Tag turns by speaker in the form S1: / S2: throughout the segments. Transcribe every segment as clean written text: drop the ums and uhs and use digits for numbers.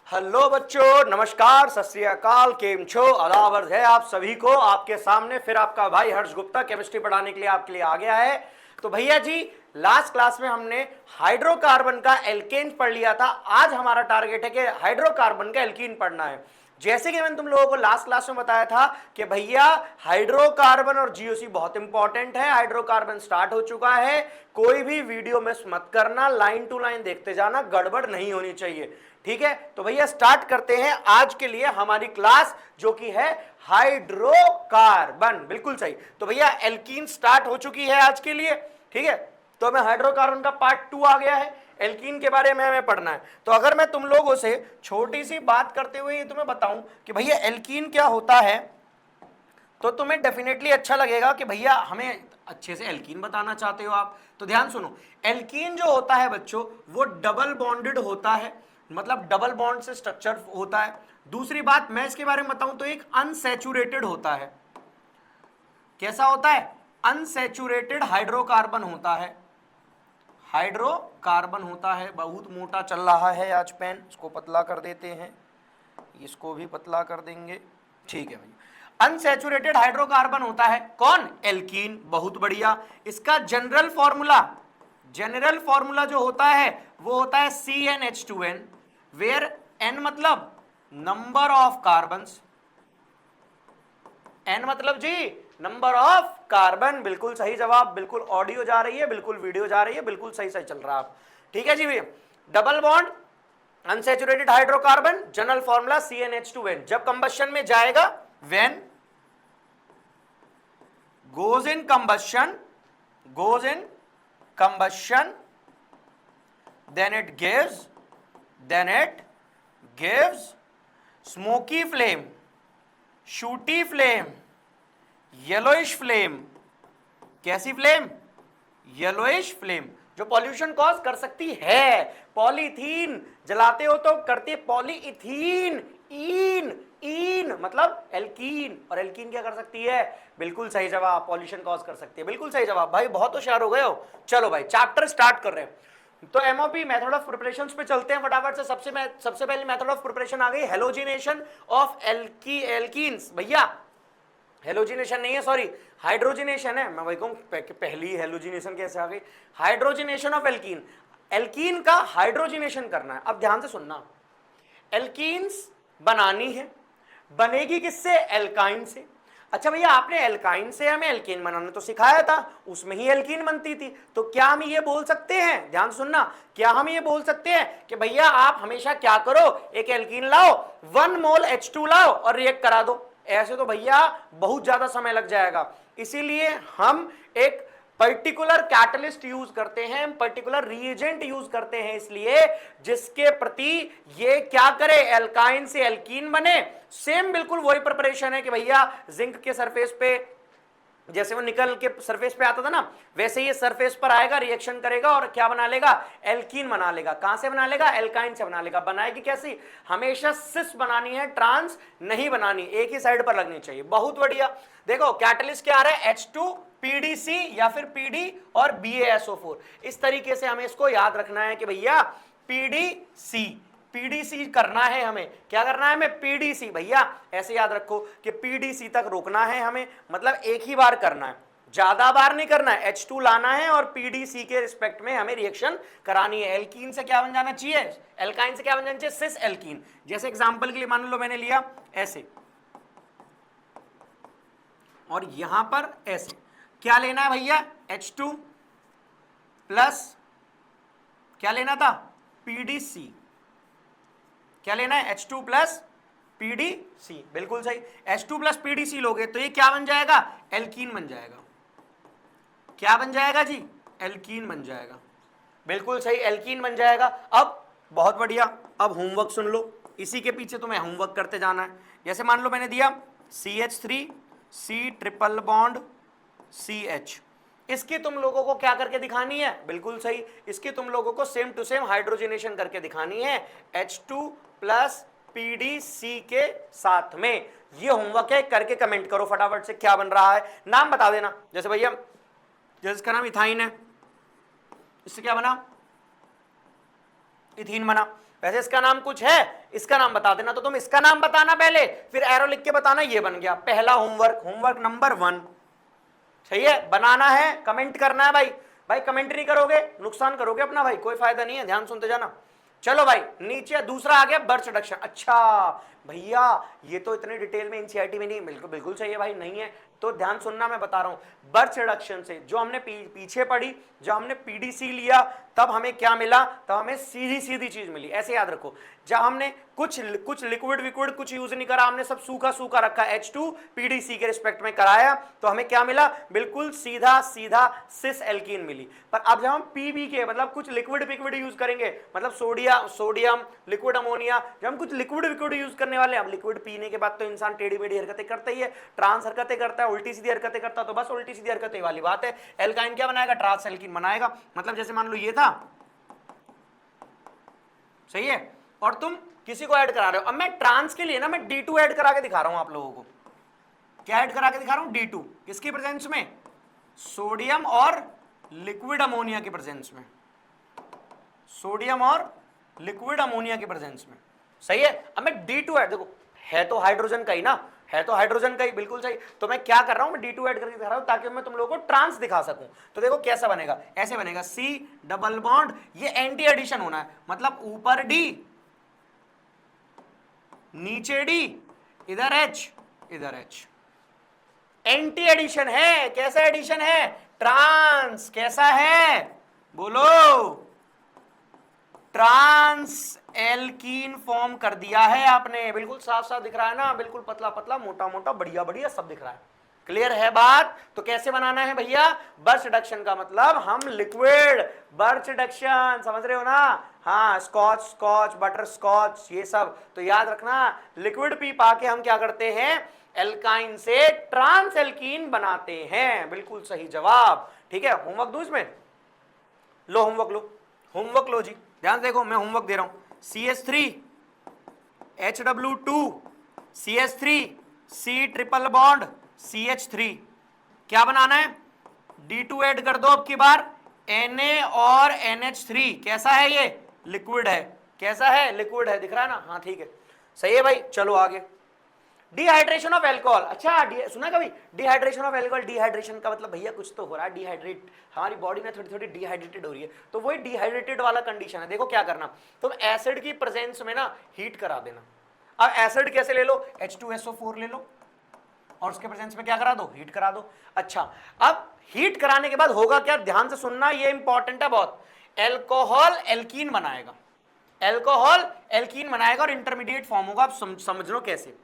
S1: Hello बच्चों, नमस्कार, सत श्री अकाल, केम छो, अदावर्द है आप सभी को। आपके सामने फिर आपका भाई हर्ष गुप्ता केमिस्ट्री पढ़ाने के लिए आपके लिए आ गया है। तो भैया जी, लास्ट क्लास में हमने हाइड्रोकार्बन का एल्केन पढ़ लिया था। आज हमारा टारगेट है कि हाइड्रोकार्बन का एल्कीन पढ़ना है। जैसे कि मैंने तुम लोगों को लास्ट क्लास में बताया था कि भैया हाइड्रोकार्बन और जीओसी बहुत इंपॉर्टेंट है। हाइड्रोकार्बन स्टार्ट हो चुका है, कोई भी वीडियो मिस मत करना, लाइन टू लाइन देखते जाना, गड़बड़ नहीं होनी चाहिए। ठीक है, तो भैया स्टार्ट करते हैं आज के लिए हमारी क्लास, जो कि है हाइड्रोकार्बन। बिल्कुल सही। तो भैया एल्कीन स्टार्ट हो चुकी है आज के लिए। ठीक है, तो हमें हाइड्रोकार्बन का पार्ट 2 आ गया है, एल्कीन के बारे में हमें पढ़ना है। तो अगर मैं तुम लोगों से छोटी सी बात करते हुए ये तुम्हें बताऊं कि भैया एल्कीन क्या होता है, तो तुम्हें डेफिनेटली अच्छा लगेगा कि भैया हमें अच्छे से एल्कीन बताना चाहते हो आप। तो ध्यान सुनो, एल्कीन जो होता है बच्चों, वो डबल बॉन्डेड होता है, मतलब डबल बॉन्ड से स्ट्रक्चर होता है। दूसरी बात मैं इसके बारे में बताऊं तो एक अनसैचुरेटेड होता है। कैसा होता है? अनसैचुरेटेड हाइड्रोकार्बन होता है। हाइड्रोकार्बन होता है। बहुत मोटा चल रहा है आज पेन, इसको पतला कर देते हैं, इसको भी पतला कर देंगे। ठीक है भैया, अनसैचुरेटेड हाइड्रोकार्बन होता है कौन? एल्कीन। बहुत बढ़िया। इसका जनरल फॉर्मूला जो होता है वो होता है CnH2n, वेयर n मतलब नंबर ऑफ कार्बन्स, n मतलब जी नंबर ऑफ कार्बन। बिल्कुल सही जवाब। बिल्कुल ऑडियो जा रही है, बिल्कुल वीडियो जा रही है, बिल्कुल सही सही चल रहा है आप। ठीक है जी भैया, double bond unsaturated hydrocarbon, general formula CnH2n। जब कंबशन में जाएगा, when goes in combustion, then it gives smoky flame, shooty flame, yellowish flame। कैसी फ्लेम? येलोइश फ्लेम, जो पॉल्यूशन कॉज कर सकती है। पॉलीथीन जलाते हो तो करती है पॉलीइथीन, ईन मतलब एल्कीन, और एल्कीन क्या कर सकती है? बिल्कुल सही जवाब, पॉल्यूशन कॉज कर सकती है। बिल्कुल सही जवाब भाई, बहुत होशियार हो गए हो। चलो भाई चैप्टर स्टार्ट कर रहे हैं। तो एमओपी मेथड ऑफ प्रिपरेशन पे चलते हैं फटाफट से। सबसे पहले मेथड ऑफ प्रिपरेशन आ गई, हेलोजिनेशन ऑफ एल्कीन्स। भैया हेलोजिनेशन नहीं है, सॉरी हाइड्रोजिनेशन है। मैं वही कहूं पहली हेलोजिनेशन कैसे आ गई? Hydrogenation of alkene. एल्कीन का हाइड्रोजिनेशन करना है। अब ध्यान से सुनना, एल्कीन्स बनानी है, बनेगी किससे? एल्काइन से। अच्छा भैया, आपने एल्काइन से हमें एल्कीन बनाना तो सिखाया था, उसमें ही एल्कीन बनती थी। तो क्या हम ये बोल सकते हैं, ध्यान सुनना, क्या हम ये बोल सकते हैं कि भैया आप हमेशा क्या करो, एक एल्कीन लाओ, 1 मोल H2 लाओ और रिएक्ट करा दो? ऐसे तो भैया बहुत ज्यादा समय लग जाएगा। इसीलिए हम एक पर्टिकुलर कैटलिस्ट यूज करते हैं, पर्टिकुलर रिएजेंट यूज करते हैं, इसलिए जिसके प्रति ये क्या करे, एल्काइन से एल्कीन बने। सेम बिल्कुल वही प्रिपरेशन है कि भैया जिंक के सरफेस पे जैसे वो निकल के सरफेस पे आता था ना, वैसे ये सरफेस पर आएगा, रिएक्शन करेगा और क्या बना लेगा? एल्कीन बना लेगा। कहां से बना लेगा? एल्काइन से बना लेगा। बनाएगी कैसी? हमेशा सिस बनानी है, ट्रांस नहीं बनानी, एक ही साइड पर लगनी चाहिए। बहुत बढ़िया। देखो कैटलिस्ट क्या आ रहा है? H2PDC या फिर PD और BaSO4। इस तरीके से हमें इसको याद रखना है कि भैया पीडीसी करना है हमें। क्या करना है हमें? पीडीसी। भैया ऐसे याद रखो कि पीडीसी तक रोकना है हमें, मतलब एक ही बार करना है, ज्यादा बार नहीं करना है। H2 लाना है और पीडीसी के रिस्पेक्ट में हमें रिएक्शन करानी है। एल्कीन से क्या बन जाना चाहिए? एल्काइन से क्या बन जाना चाहिए? Cis alkene. जैसे एग्जांपल के लिए मान लो मैंने लिया ऐसे, और यहां पर ऐसे, क्या लेना है भैया? H2 प्लस क्या लेना था? पीडीसी। क्या लेना है? H2 plus PDC। बिल्कुल सही। H2 प्लस PDC लोगे तो ये क्या बन जाएगा? एल्कीन बन जाएगा। क्या बन जाएगा जी? एल्कीन बन जाएगा। बिल्कुल सही, एल्कीन बन जाएगा। अब बहुत बढ़िया, अब होमवर्क सुन लो, इसी के पीछे तुम्हें होमवर्क करते जाना है। जैसे मान लो मैंने दिया CH3 C triple bond CH, इसकी तुम लोगों को क्या करके दिखानी है? बिल्कुल सही, इसकी तुम लोगों को सेम टू सेम हाइड्रोजनेशन करके दिखानी है H2 प्लस PDC के साथ में। ये होमवर्क है, करके कमेंट करो फटाफट से क्या बन रहा है। नाम बता देना। जैसे भैया, जैसे इसका नाम इथाइन है, इससे क्या बना? इथीन बना। वैसे इसका नाम कुछ है, इसका नाम बता देना, तो तुम इसका नाम बताना पहले, फिर एरो लिख के बताना, ये बन गया पहला होमवर्क, होमवर्क नंबर 1। सही है, बनाना है, कमेंट करना है भाई। भाई कमेंट नहीं करोगे नुकसान करोगे अपना भाई, कोई फायदा नहीं है, ध्यान सुनते जाना। चलो भाई नीचे दूसरा आ गया बर्थ रिडक्शन। अच्छा भैया ये तो इतने डिटेल में एनसीईआरटी में नहीं, बिल्कुल बिल्कुल सही है भाई, नहीं है तो ध्यान सुनना, मैं बता रहा हूं। बर्थ रिडक्शन से जो हमने पीछे पढ़ी, जब हमने पीडीसी लिया तब हमें क्या मिला, तब हमें सीधी सीधी चीज मिली, ऐसे याद रखो। जब हमने कुछ लिक्विड विक्विड कुछ यूज नहीं करा, हमने सब सूखा सूखा रखा, H2 पीडीसी के रिस्पेक्ट में कराया, तो हमें क्या मिला, बिल्कुल सीधा सीधा सिस एल्कीन मिली। पर अब जब हम पीबी के मतलब कुछ लिक्विड विक्विड यूज करेंगे, मतलब सोडियम लिक्विड अमोनिया, जब हम कुछ लिक्विड विक्विड यूज करने वाले, अब लिक्विड पीने के बाद तो इंसान टेढ़ी मेढ़ी हरकतें करता ही है, ट्रांस हरकतें करता है, उल्टी सीधी हरकतें करता है, तो बस उल्टी सीधी हरकतें वाली बात है। एल्काइन क्या बनाएगा, ट्रांस एल्कीन बनाएगा। मतलब जैसे मान लो ये था, सही है, और तुम किसी को ऐड करा रहे हो। अब मैं ट्रांस के लिए ना मैं D2 ऐड करा के दिखा रहा हूं आप लोगों को। क्या ऐड करा के दिखा रहा हूं, D2 किसकी प्रेजेंस में, सोडियम और लिक्विड अमोनिया की प्रेजेंस में, सोडियम और लिक्विड अमोनिया की प्रेजेंस में। सही है, अब मैं D2 ऐड, देखो है तो हाइड्रोजन का ही ना, है तो हाइड्रोजन का ही, बिल्कुल सही। तो मैं क्या कर रहा हूं, मैं D2 ऐड करके दिखा रहा हूं ताकि मैं तुम लोगों को ट्रांस दिखा सकूं। तो देखो कैसा बनेगा, ऐसे बनेगा, C डबल बॉन्ड, ये एंटी एडिशन होना है, मतलब ऊपर D नीचे D, इधर H इधर H, एंटी एडिशन है। कैसा एडिशन है, ट्रांस। कैसा है बोलो, ट्रांस एल्कीन फॉर्म कर दिया है आपने, बिल्कुल साफ साफ दिख रहा है ना, बिल्कुल पतला पतला मोटा मोटा बढ़िया बढ़िया सब दिख रहा है। क्लियर है बात। तो कैसे बनाना है भैया, बर्च रिडक्शन का मतलब हम लिक्विड बर्च रिडक्शन, समझ रहे हो ना। हाँ, स्कॉच बटर स्कॉच ये सब तो याद रखना, लिक्विड पी पा के हम क्या करते हैं, एल्काइन से ट्रांस एल्कीन बनाते हैं। बिल्कुल सही जवाब। ठीक है, होमवर्क दो इसमें, लो होमवर्क लो, होमवर्क लो जी, ध्यान देखो मैं होमवर्क दे रहा हूं। CH3 HW2 CH3 C triple bond CH3, क्या बनाना है, D2 ऐड कर दो अब की बार, Na और NH3। कैसा है ये, लिक्विड है। कैसा है, लिक्विड है, दिख रहा है ना, हाँ ठीक है, सही है भाई। चलो आगे, डिहाइड्रेशन ऑफ एल्कोहल। अच्छा सुना कभी डिहाइड्रेशन ऑफ एल्कोहल, डिहाइड्रेशन का मतलब भैया कुछ तो हो रहा है, डिहाइड्रेट, हमारी बॉडी में थोड़ी थोड़ी डिहाइड्रेटेड हो रही है, तो वही डिहाइड्रेटेड वाला कंडीशन है। देखो क्या करना, तुम एसिड की प्रेजेंस में ना हीट करा देना। अब एसिड कैसे ले लो, H2SO4 ले लो और उसके प्रेजेंस में क्या करा दो, हीट करा दो। अच्छा अब हीट कराने के बाद होगा क्या, ध्यान से सुनना, ये इंपॉर्टेंट है बहुत। एल्कोहल एल्कीन बनाएगा, एल्कोहल एल्कीन बनाएगा और इंटरमीडिएट फॉर्म होगा। आप समझ लो कैसे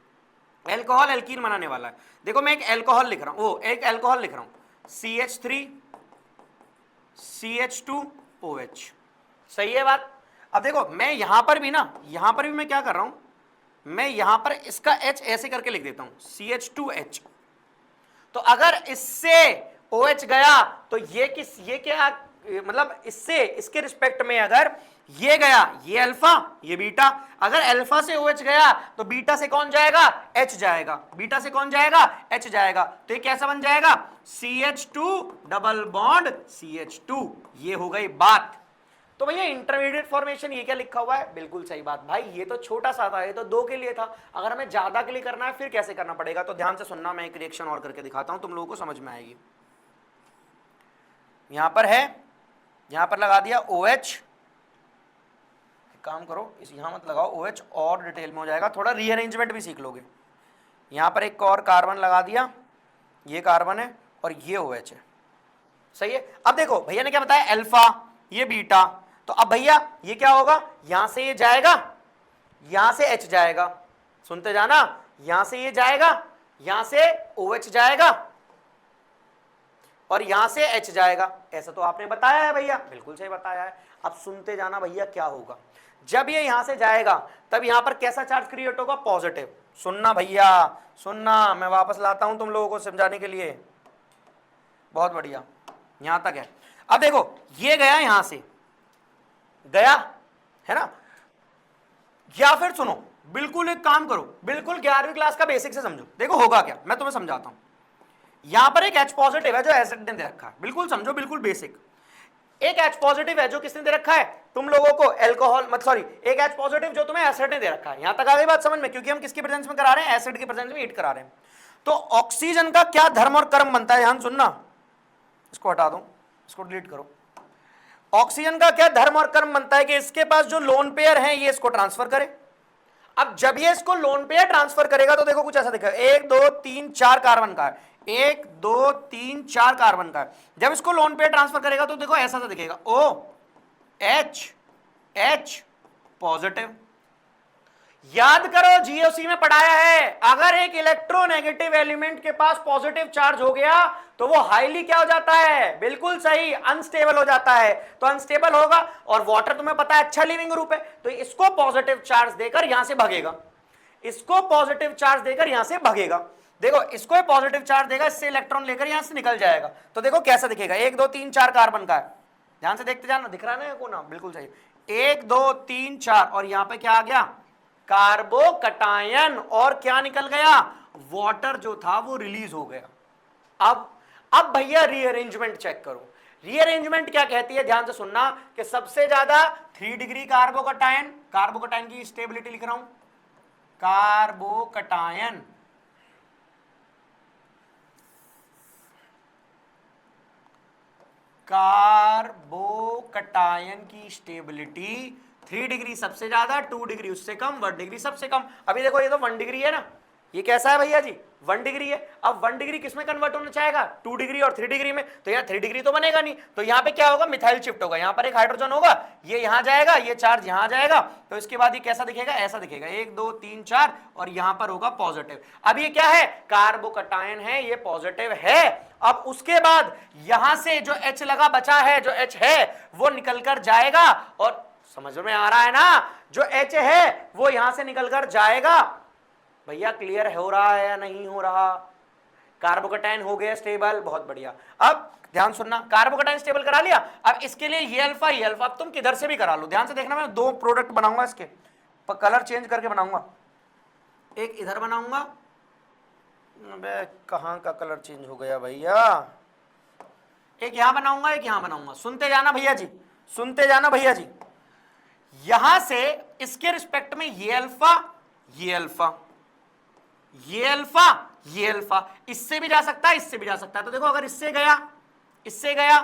S1: एल्कोहल एल्कीन बनाने वाला है। देखो मैं एक एल्कोहल लिख रहा हूं, एक एल्कोहल लिख रहा हूं, CH3 CH2OH। सही है बात। अब देखो मैं यहां पर भी ना, यहां पर भी मैं क्या कर रहा हूं, मैं यहां पर इसका H ऐसे करके लिख देता हूं, CH2H। तो अगर इससे OH गया तो ये क्या मतलब इससे, इसके रिस्पेक्ट में अगर ये गया, ये अल्फा ये बीटा, अगर अल्फा से OH गया तो बीटा से कौन जाएगा, H जाएगा, बीटा से कौन जाएगा, H जाएगा। तो ये कैसा बन जाएगा, CH2 डबल बॉन्ड CH2। ये हो गई बात। तो भैया इंटरमीडिएट फॉर्मेशन ये क्या लिखा हुआ है, बिल्कुल सही बात भाई, ये तो छोटा सा था, ये तो 2 के लिए था, अगर हमें ज्यादा के लिए करना है फिर कैसे करना पड़ेगा। तो ध्यान से सुनना, मैं एक रिएक्शन और करके दिखाता हूं, तुम लोगों को समझ में आएगी। यहां पर है, यहां पर लगा दिया OH, काम करो इस यहां मत लगाओ OH, और डिटेल में हो जाएगा, थोड़ा रीअरेंजमेंट भी सीख लोगे। यहां पर एक और कार्बन लगा दिया, ये कार्बन है और ये OH है। सही है। अब देखो भैया ने क्या बताया, अल्फा ये बीटा, तो अब भैया ये क्या होगा, यहां से ये जाएगा, यहां से H जाएगा, सुनते जाना, यहां से ये जाएगा, यहां से OH जाएगा और यहां से H जाएगा। ऐसा तो आपने बताया है भैया, बिल्कुल सही बताया है। अब सुनते जाना भैया क्या होगा, जब ये यहां से जाएगा तब यहां पर कैसा चार्ज क्रिएट होगा, पॉजिटिव। सुनना भैया सुनना, मैं वापस लाता हूं तुम लोगों को समझाने के लिए, बहुत बढ़िया, यहां तक है। अब देखो ये गया, यहां से गया है ना, या फिर सुनो, बिल्कुल एक काम करो, बिल्कुल 11वीं क्लास का बेसिक से समझो। देखो होगा क्या, मैं तुम्हें समझाता हूं। यहां पर एक H पॉजिटिव है जो एसिड ने दे रखा है, बिल्कुल समझो, बिल्कुल बेसिक। एक H पॉजिटिव है जो किसने दे रखा है तुम लोगों को, एल्कोहल मत सॉरी, एक H पॉजिटिव जो तुम्हें एसिड ने दे रखा है। यहां तक आ गई बात समझ में, क्योंकि हम किसकी प्रेजेंस में करा रहे हैं, एसिड की प्रेजेंस में हीट करा रहे हैं। तो ऑक्सीजन का क्या धर्म और कर्म बनता है, ध्यान सुनना, इसको हटा दो, इसको डिलीट करो। ऑक्सीजन का क्या धर्म और कर्म बनता है कि इसके पास जो लोन पेयर है ये इसको ट्रांसफर करे। अब जब ये इसको लोन पेयर ट्रांसफर करेगा तो देखो कुछ ऐसा दिखेगा, 1 2 3 4 कार्बन का है, 1 2 3 4 कार्बन का है। जब इसको लोन पेयर ट्रांसफर करेगा तो देखो ऐसा दिखेगा, O H पॉजिटिव। याद करो जीओसी में पढ़ाया है, अगर एक इलेक्ट्रोनेगेटिव एलिमेंट के पास पॉजिटिव चार्ज हो गया तो वो हाईली क्या हो जाता है, बिल्कुल सही, अनस्टेबल हो जाता है। तो अनस्टेबल होगा, और वाटर तुम्हें पता है अच्छा लिविंग ग्रुप है, तो इसको पॉजिटिव चार्ज देकर यहां से भागेगा, इसको पॉजिटिव चार्ज देकर यहां से भागेगा। देखो इसको पॉजिटिव चार्ज देगा, इससे इलेक्ट्रॉन लेकर यहां से निकल जाएगा। तो देखो कैसा दिखेगा, 1 2 3 4 कार्बन का है, ध्यान से देखते जाना, दिख रहा है ना को ना, बिल्कुल सही, 1 2 3 4, और यहां पे क्या आ गया, कार्बोकटायन, और क्या निकल गया, वाटर जो था वो रिलीज हो गया। अब भैया रीअरेंजमेंट चेक करो, रीअरेंजमेंट क्या कहती है, ध्यान से सुनना, कि सबसे ज्यादा 3 डिग्री कार्बोकटायन, कार्बोकटायन की स्टेबिलिटी लिख रहा हूं, कार्बोकटायन, कार्बोकटायन की स्टेबिलिटी 3 डिग्री सबसे ज्यादा, 2 डिग्री उससे कम, 1 डिग्री सबसे कम। अभी देखो ये तो 1 डिग्री है ना, ये कैसा है भैया जी, 1 डिग्री है। अब 1 डिग्री किसमें कन्वर्ट होना चाहेगा, 2 डिग्री और 3 डिग्री में, तो यहाँ 3 डिग्री तो बनेगा नहीं, तो यहाँ पे क्या होगा, मिथाइल शिफ्ट होगा, यहाँ पर एक हाइड्रोजन होगा, ये यहाँ जाएगा, ये चार्ज यहाँ जाएगा, तो इसके बाद ये कैसा दिखेगा, ऐसा दिखेगा, 1 2 3 4, और यहाँ पर होगा पॉजिटिव। अब ये क्या है, कार्बोकटायन है, ये पॉजिटिव है। अब उसके बाद यहां से जो H लगा बचा है, जो H है वो निकल कर जाएगा, और समझ में आ रहा है ना, जो H है वो यहां से निकल कर जाएगा। भैया क्लियर हो रहा है या नहीं हो रहा, कार्बोकटायन हो गया स्टेबल, बहुत बढ़िया। अब ध्यान सुनना, कार्बोकटायन स्टेबल करा लिया, अब इसके लिए ये अल्फा, ये अल्फा, अब तुम किधर से भी करा लो, ध्यान से देखना, मैं 2 प्रोडक्ट बनाऊंगा, इसके कलर चेंज करके बनाऊंगा, एक इधर बनाऊंगा, अबे कहां का कलर चेंज हो गया भैया, एक यहां बनाऊंगा, एक यहां बनाऊंगा, सुनते जाना भैया जी, सुनते जाना भैया जी। यहां से इसके रिस्पेक्ट में ये अल्फा, ये अल्फा, ये अल्फा, ये अल्फा, इससे भी जा सकता है, इससे भी जा सकता है। तो देखो अगर इससे गया, इससे गया,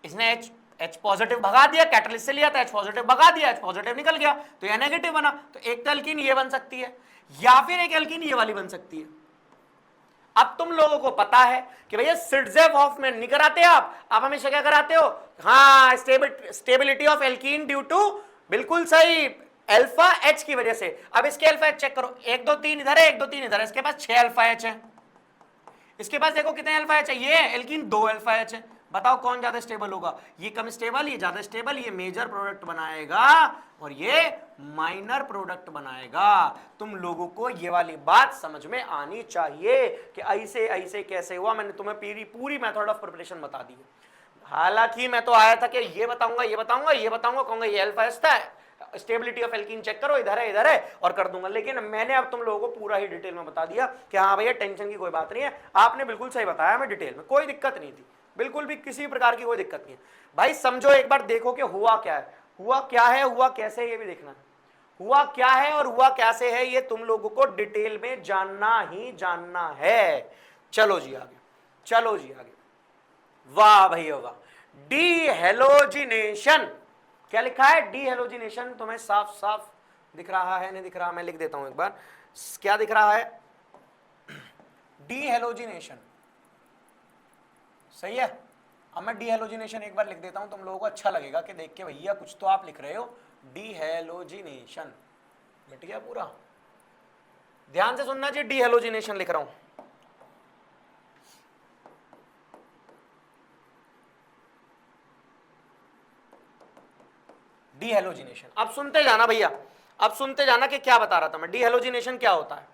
S1: इसने H पॉजिटिव भगा दिया, कैटलिस्ट से लिया था, H पॉजिटिव भगा दिया, H पॉजिटिव निकल गया, तो यह नेगेटिव बना, तो एक तो एल्कीन ये बन सकती है, या फिर एक एल्कीन ये वाली बन सकती है। अब तुम लोगों को पता है कि भैया सिट्जेव-हॉफमैन नहीं कराते आप हमेशा क्या कराते हो, हाँ, stability of alkene due to, बिल्कुल सही, अल्फा H की वजह से। अब इसके अल्फा H चेक करो, 1 2 3 इधर है, 1 2 3 इधर है, इसके पास 6 अल्फा H है, इसके पास देखो कितने अल्फा H है, ये एल्कीन 2 अल्फा H है, बताओ कौन ज्यादा स्टेबल होगा, ये कम स्टेबल, ये ज्यादा स्टेबल, ये मेजर प्रोडक्ट बनाएगा और ये माइनर प्रोडक्ट बनाएगा। तुम लोगों को ये वाली बात समझ में आनी चाहिए कि ऐसे ऐसे कैसे हुआ, मैंने तुम्हें पूरी मेथड ऑफ प्रिपरेशन बता दी है। हालांकि मैं तो आया था कि ये बताऊंगा, ये बताऊंगा, ये बताऊंगा, कहूंगा ये अल्फा H था, स्टेबिलिटी ऑफ एल्कीन चेक करो, इधर है और कर दूंगा, लेकिन मैंने अब तुम लोगों को पूरा ही डिटेल में बता दिया कि हाँ भैया टेंशन की कोई बात नहीं है, आपने बिल्कुल सही बताया, मैं डिटेल में, कोई दिक्कत नहीं थी, बिल्कुल भी किसी प्रकार की कोई दिक्कत नहीं है। भाई समझो, एक बार देखो कि हुआ क्या है, हुआ क्या है, हुआ कैसे, ये भी देखना है, हुआ क्या है और हुआ कैसे है, ये तुम लोगों को डिटेल में जानना ही जानना है। चलो जी आगे, चलो जी आगे, वाह भैया वाह, डीहेलोजिनेशन, क्या लिखा है, डीहेलोजिनेशन, तुम्हें साफ साफ दिख रहा है, नहीं दिख रहा, मैं लिख देता हूं एक बार, क्या दिख रहा है, डीहेलोजिनेशन, सही है। अब मैं डीहेलोजिनेशन एक बार लिख देता हूं, तुम लोगों को अच्छा लगेगा कि देख के भैया कुछ तो आप लिख रहे हो, डीहेलोजिनेशन, मिट गया पूरा, ध्यान से सुनना जी, डीहेलोजिनेशन लिख रहा हूं, डीहेलोजिनेशन। अब सुनते जाना भैया, अब सुनते जाना कि क्या बता रहा था मैं, डीहेलोजिनेशन क्या होता है।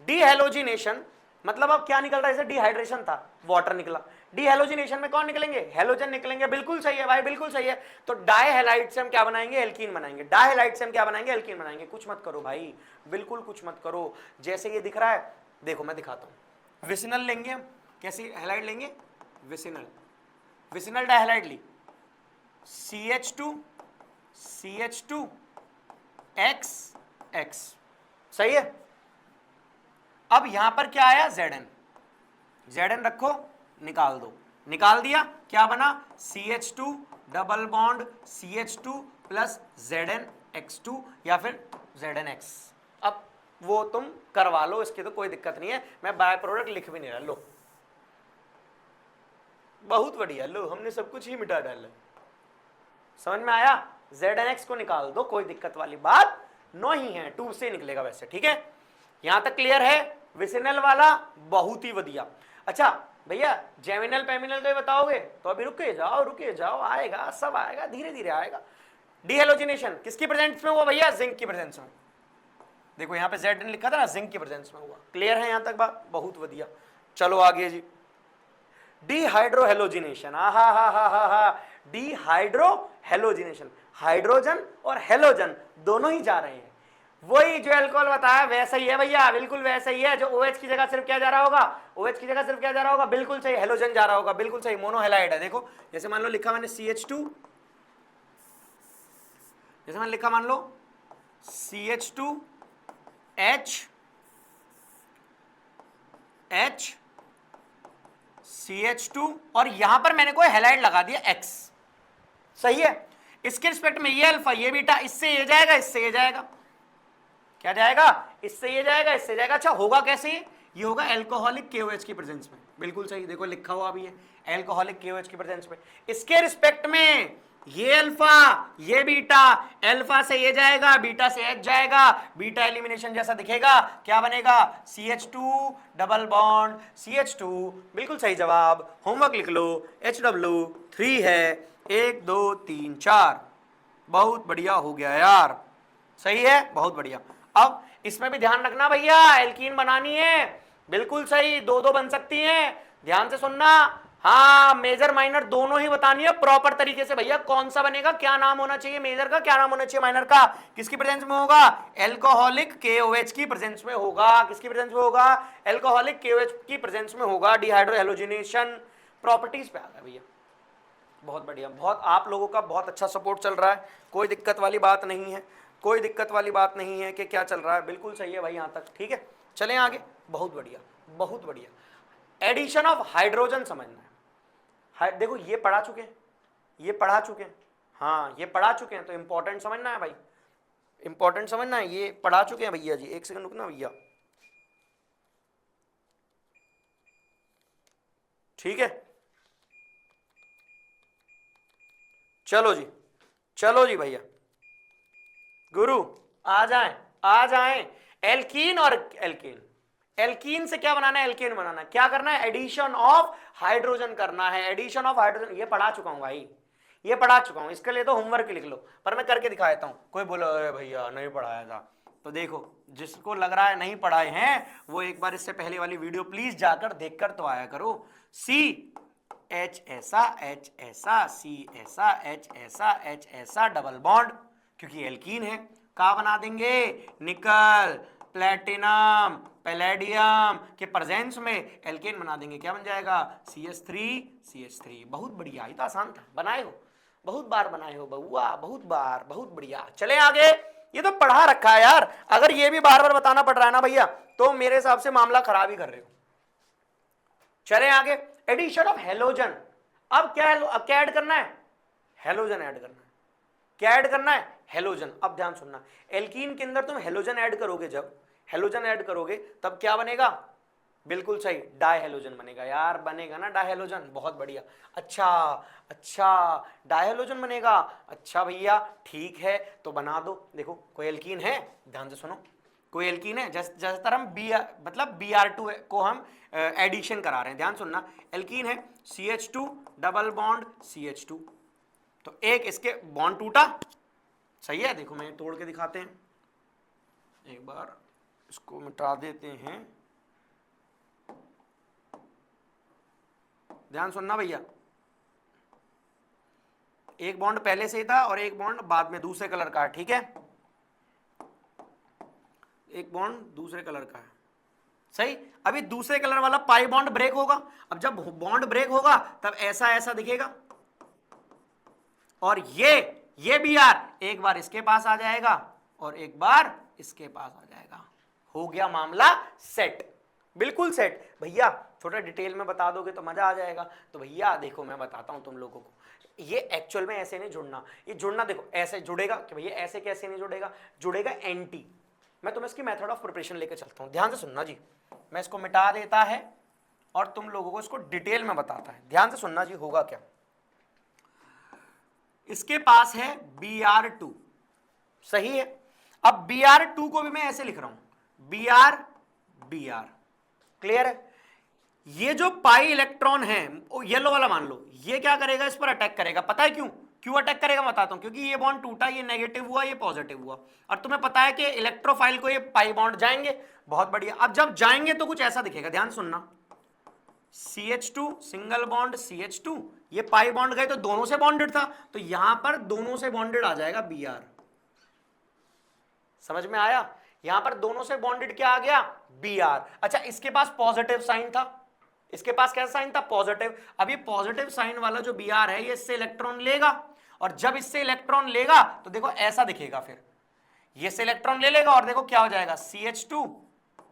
S1: डीहेलोजिनेशन मतलब अब क्या निकल रहा है, जैसे डिहाइड्रेशन था, वाटर निकला, डीहेलोजिनेशन में कौन निकलेंगे, हेलोजन निकलेंगे, बिल्कुल सही है भाई, बिल्कुल सही है। तो डाइहेलाइड से हम क्या बनाएंगे, एल्कीन बनाएंगे, डाइहेलाइड से हम क्या बनाएंगे, एल्कीन बनाएंगे। कुछ मत करो भाई, बिल्कुल कुछ मत करो, जैसे ये दिख रहा है, देखो मैं दिखाता हूं, विसिनल लेंगे हम, कैसी हैलाइड लेंगे, विसिनल, विसिनल डाइहेलाइड ली, CH2 CH2 X X, सही है। अब यहां पर क्या आया, Zn, Zn रखो, निकाल दो, निकाल दिया, क्या बना, CH2 double bond CH2 plus ZnX2 या फिर ZnX। अब वो तुम करवा लो, इसकी तो कोई दिक्कत नहीं है, मैं बाय प्रोडक्ट लिख भी नहीं रहा। लो बहुत बढ़िया, लो हमने सब कुछ ही मिटा डाला, समझ में आया। ZnX को निकाल दो, कोई दिक्कत वाली बात नहीं है, 2 से निकलेगा वैसे, ठीक है। यहां तक क्लियर है, विसिनल वाला बहुत ही बढ़िया। अच्छा भैया जेमिनल पेमिनल तो बताओगे, तो अभी रुके जाओ, आएगा, सब आएगा, धीरे धीरे आएगा। डीहेलोजिनेशन किसकी प्रेजेंस में हुआ भैया, जिंक की प्रेजेंस में। देखो यहाँ पे Z लिखा था ना, जिंक की प्रेजेंस में हुआ। क्लियर है यहां तक बात, बहुत बढ़िया। चलो आगे जी, डिहाइड्रोहेलोजिनेशन, हा, डिहाइड्रोहेलोजिनेशन, हाइड्रोजन और हेलोजन दोनों ही जा रहे हैं, वही जो अल्कोहल बताया वैसा ही है भैया, बिल्कुल वैसा ही है। जो OH की जगह सिर्फ क्या जा रहा होगा, OH की जगह सिर्फ क्या जा रहा होगा, बिल्कुल सही, हेलोजन जा रहा होगा, बिल्कुल सही, मोनोहेलाइड है। देखो जैसे मान लो लिखा मैंने CH2, जैसे मैंने लिखा मान लो CH2 H CH2 और यहां पर मैंने कोई हेलाइड लगा दिया X, सही है। इसके रिस्पेक्ट में ये अल्फा ये बीटा, इससे ये जाएगा, इससे ये जाएगा, क्या जाएगा, इससे ये जाएगा, इससे जाएगा। अच्छा होगा कैसे, ये होगा एल्कोहलिक KOH की प्रेजेंस में, बिल्कुल सही, देखो लिखा हुआ भी है एल्कोहलिक KOH की प्रेजेंस में। इसके रिस्पेक्ट में ये अल्फा ये बीटा, अल्फा से ये जाएगा, बीटा से H जाएगा, बीटा एलिमिनेशन जैसा दिखेगा, क्या बनेगा, CH2 डबल बॉन्ड CH2, बिल्कुल सही जवाब, होमवर्क लिख लो, HW3 है, 1 2 3 4, बहुत बढ़िया हो गया यार, सही है, बहुत बढ़िया। अब इसमें भी ध्यान रखना भैया, एल्कीन बनानी है, बिल्कुल सही, दो दो बन सकती हैं, ध्यान से सुनना। हाँ मेजर माइनर दोनों ही बतानी है प्रॉपर तरीके से भैया, कौन सा बनेगा, क्या नाम होना चाहिए मेजर का, क्या नाम होना चाहिए माइनर का, किसकी प्रेजेंस में होगा, एल्कोहलिक KOH की प्रेजेंस में होगा, किसकी प्रेजेंस में होगा, एल्कोहलिक KOH की प्रेजेंस में होगा। डिहाइड्रोहेलोजिनेशन प्रॉपर्टीज पे आ गया भैया, बहुत बढ़िया, बहुत आप लोगों का बहुत अच्छा सपोर्ट चल रहा है, कोई दिक्कत वाली बात नहीं है, कोई दिक्कत वाली बात नहीं है कि क्या चल रहा है, बिल्कुल सही है भाई यहाँ तक, ठीक है। चलें आगे, बहुत बढ़िया, बहुत बढ़िया। एडिशन ऑफ हाइड्रोजन समझना है, देखो ये पढ़ा चुके हैं, ये पढ़ा चुके हैं, हाँ ये पढ़ा चुके हैं, तो इंपॉर्टेंट समझना है भाई, इंपॉर्टेंट समझना है, ये पढ़ा चुके हैं भैया जी। एक सेकंड रुकना भैया, ठीक है। चलो जी भैया, गुरु आ जाएं। एल्कीन और एल्कीन, एल्कीन से क्या बनाना है, एल्केन बनाना है, क्या करना है, एडिशन ऑफ हाइड्रोजन करना है, एडिशन ऑफ हाइड्रोजन। ये पढ़ा चुका हूं भाई, ये पढ़ा चुका हूं, इसके लिए तो होमवर्क लिख लो, पर मैं करके दिखा देता हूं। कोई बोलो अरे भैया नहीं पढ़ाया था, तो देखो जिसको लग रहा है नहीं पढ़ाए हैं वो एक बार इससे पहले वाली वीडियो प्लीज जाकर देखकर तो आया करो। CH ऐसा H ऐसा C ऐसा H ऐसा H ऐसा डबल बॉन्ड, क्योंकि एल्कीन है, कहाँ बना देंगे, निकल प्लेटिनम पैलेडियम के प्रेजेंस में एल्केन बना देंगे, क्या बन जाएगा, CH3। बहुत बढ़िया, ये तो आसान था, बनाए हो, बहुत बार बनाए हो बउआ, बहुत बार, बहुत बढ़िया। चले आगे, ये तो पढ़ा रखा है यार, अगर ये भी बार बार बताना पड़ रहा है ना भैया तो मेरे हिसाब से मामला खराब ही कर रहे हो। चले आगे, एडिशन ऑफ हेलोजन। अब क्या ऐड करना है, हेलोजन ऐड करना है, क्या ऐड करना है, हेलोजन। अब ध्यान सुनना, एल्कीन के अंदर तुम हेलोजन ऐड करोगे, जब हेलोजन ऐड करोगे तब क्या बनेगा, बिल्कुल सही, डायहेलोजन बनेगा यार, बनेगा ना डायहेलोजन, बहुत बढ़िया। अच्छा डायहेलोजन बनेगा, अच्छा भैया ठीक है, तो बना दो। देखो कोई एल्कीन है, ध्यान से सुनो, कोई एल्कीन है, जैसे तरह हम मतलब Br2 को हम एडिशन करा रहे हैं, ध्यान सुनना, एल्कीन है CH2 डबल बॉन्ड CH2, तो एक इसके बॉन्ड टूटा, सही है। देखो मैं तोड़ के दिखाते हैं, एक बार इसको मिटा देते हैं, ध्यान सुनना भैया, एक बॉन्ड पहले से ही था और एक बॉन्ड बाद में दूसरे कलर का है, ठीक है, एक बॉन्ड दूसरे कलर का है, सही। अभी दूसरे कलर वाला पाई बॉन्ड ब्रेक होगा, अब जब बॉन्ड ब्रेक होगा तब ऐसा ऐसा दिखेगा, और ये Br एक बार इसके पास आ जाएगा और एक बार इसके पास आ जाएगा, हो गया मामला सेट, बिल्कुल सेट। भैया थोड़ा डिटेल में बता दोगे तो मजा आ जाएगा। तो भैया देखो मैं बताता हूं तुम लोगों को, ये एक्चुअल में ऐसे नहीं जुड़ना, ये जुड़ना देखो ऐसे जुड़ेगा कि भैया ऐसे कैसे नहीं जुड़ेगा, जुड़ेगा एंटी। मैं तुम्हें इसकी मेथड ऑफ प्रिपरेशन लेकर चलता हूं, ध्यान से सुनना जी। मैं इसको मिटा देता है और तुम लोगों को इसको डिटेल में बताता है, ध्यान से सुनना जी। होगा क्या, इसके पास है Br2, सही है। अब Br2 को भी मैं ऐसे लिख रहा हूं, Br, क्लियर है। ये जो पाई इलेक्ट्रॉन है येलो वाला मान लो, ये क्या करेगा, इस पर अटैक करेगा। पता है क्यों अटैक करेगा बताता हूं, क्योंकि ये बॉन्ड टूटा, ये नेगेटिव हुआ, ये पॉजिटिव हुआ, और तुम्हें पता है कि इलेक्ट्रोफाइल को ये पाई बॉन्ड जाएंगे। बहुत बढ़िया। अब जब जाएंगे तो कुछ ऐसा दिखेगा, ध्यान सुनना, CH2 सिंगल बॉन्ड CH2, ये पाई बॉन्ड गए तो दोनों से बॉन्डेड था, तो यहां पर दोनों से बॉन्डेड आ जाएगा Br। समझ में आया, यहां पर दोनों से बॉन्डेड क्या आ गया, Br। अच्छा, इसके पास पॉजिटिव साइन था, इसके पास कैसा साइन था, पॉजिटिव। अब ये पॉजिटिव साइन वाला जो Br है ये इससे इलेक्ट्रॉन लेगा, और जब इससे इलेक्ट्रॉन लेगा तो देखो ऐसा दिखेगा, फिर ये से इलेक्ट्रॉन ले लेगा और देखो क्या हो जाएगा, CH2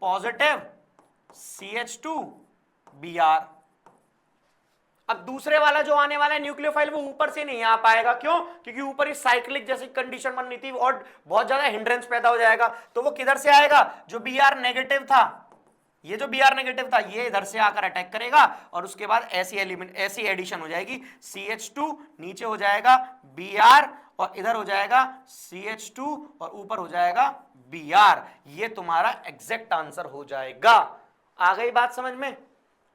S1: पॉजिटिव CH2 Br। अब दूसरे वाला जो आने वाला है न्यूक्लियोफाइल, वो ऊपर से नहीं आ पाएगा, क्यों, क्योंकि ऊपर इस साइक्लिक जैसी कंडीशन बननी थी और बहुत ज्यादा हिंड्रेंस पैदा हो जाएगा। तो वो किधर से आएगा, जो Br नेगेटिव था, ये जो Br नेगेटिव था ये इधर से आकर अटैक करेगा, और उसके बाद ऐसी एलिमेंट ऐसी एडिशन हो जाएगी, CH2 नीचे हो जाएगा Br, और इधर हो जाएगा CH2 और ऊपर हो जाएगा Br। ये तुम्हारा एग्जैक्ट आंसर हो जाएगा। आ गई बात समझ में,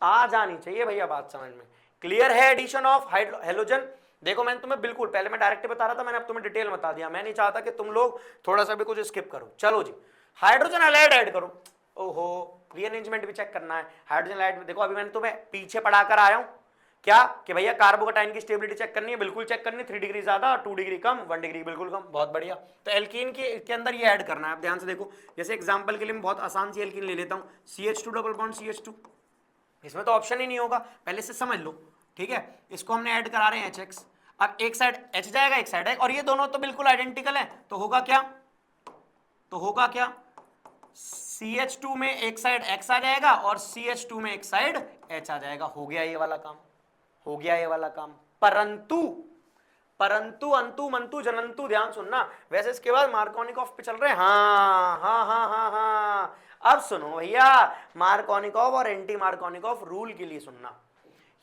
S1: आ जानी चाहिए भैया बात समझ में। क्लियर है एडिशन ऑफ हेलोजन। देखो मैंने तुम्हें बिल्कुल पहले मैं डायरेक्ट बता रहा था, मैंने अब तुम्हें डिटेल बता दिया। मैं नहीं चाहता कि तुम लोग थोड़ा सा भी कुछ स्किप करो। चलो जी, हाइड्रोजन हैलाइड ऐड करो। ओहो, रीअरेंजमेंट भी चेक करना है हाइड्रोजन हैलाइड में। देखो अभी मैंने तुम्हें पीछे पढ़ाकर आया हूं क्या, कि भैया कार्बोकेटाइन की स्टेबिलिटी चेक करनी है, बिल्कुल चेक करनी है। 3 डिग्री ज्यादा, 2 डिग्री कम, 1 डिग्री बिल्कुल कम। बहुत बढ़िया। तो एल्कीन के अंदर ये ऐड करना है। आप ध्यान से देखो, जैसे एग्जांपल के लिए मैं बहुत आसान सी एल्कीन ले लेता हूं, CH2 डबल बॉन्ड CH2, इसमें तो ऑप्शन ही नहीं होगा, पहले से समझ लो, ठीक है। इसको हमने ऐड करा रहे हैं HX। अब एक साइड H जाएगा, एक साइड H, और ये दोनों तो बिल्कुल आइडेंटिकल है, तो होगा क्या, CH2 में एक साइड X आ जाएगा और CH2 में एक साइड H आ जाएगा। हो गया ये वाला काम, हो गया ये वाला काम। परंतु अंतु मंतु जनंतु, ध्यान सुनना। वैसे इसके बाद मार्कोनिकॉफ पे चल रहे हैं। हाँ, अब सुनो भैया, मार्कोनिकॉफ और एंटी मार्कोनिकॉफ रूल के लिए सुनना।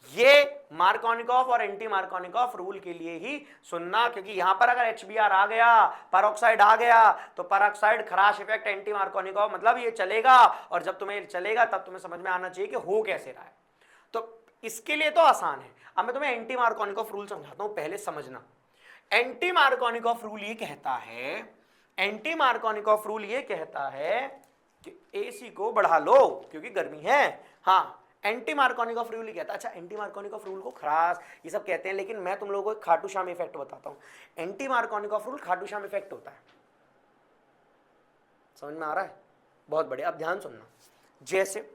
S1: ये मार्कोनिकॉफ और एंटी मार्कोनिकॉफ रूल के लिए ही सुनना, क्योंकि यहां पर अगर HBr आ गया, पेरोक्साइड आ गया, तो पेरोक्साइड खराश इफेक्ट एंटी मार्कोनिकॉफ, मतलब ये चलेगा। और जब तुम्हें चलेगा तब तुम्हें समझ में आना चाहिए कि हो कैसे रहा है। तो इसके लिए तो आसान है। अब मैं तुम्हें एंटी मार्कोनिकॉफ रूल समझाता हूं, पहले समझना। एंटी मार्कोनिकॉफ रूल ये कहता है, एंटी मार्कोनिकॉफ रूल ये कहता है कि AC को बढ़ा लो क्योंकि गर्मी है। हाँ, एंटी मार्कोनिकॉफ रूल ही कहता है। अच्छा, एंटी मार्कोनिकॉफ रूल को खरास ये सब कहते हैं, लेकिन मैं तुम लोगों को खाटू श्याम इफेक्ट बताता हूं। Anti Markovnikov rule Khatu Shyam effect होता है। समझ में आ रहा है? बहुत बढ़िया। अब ध्यान सुनना, जैसे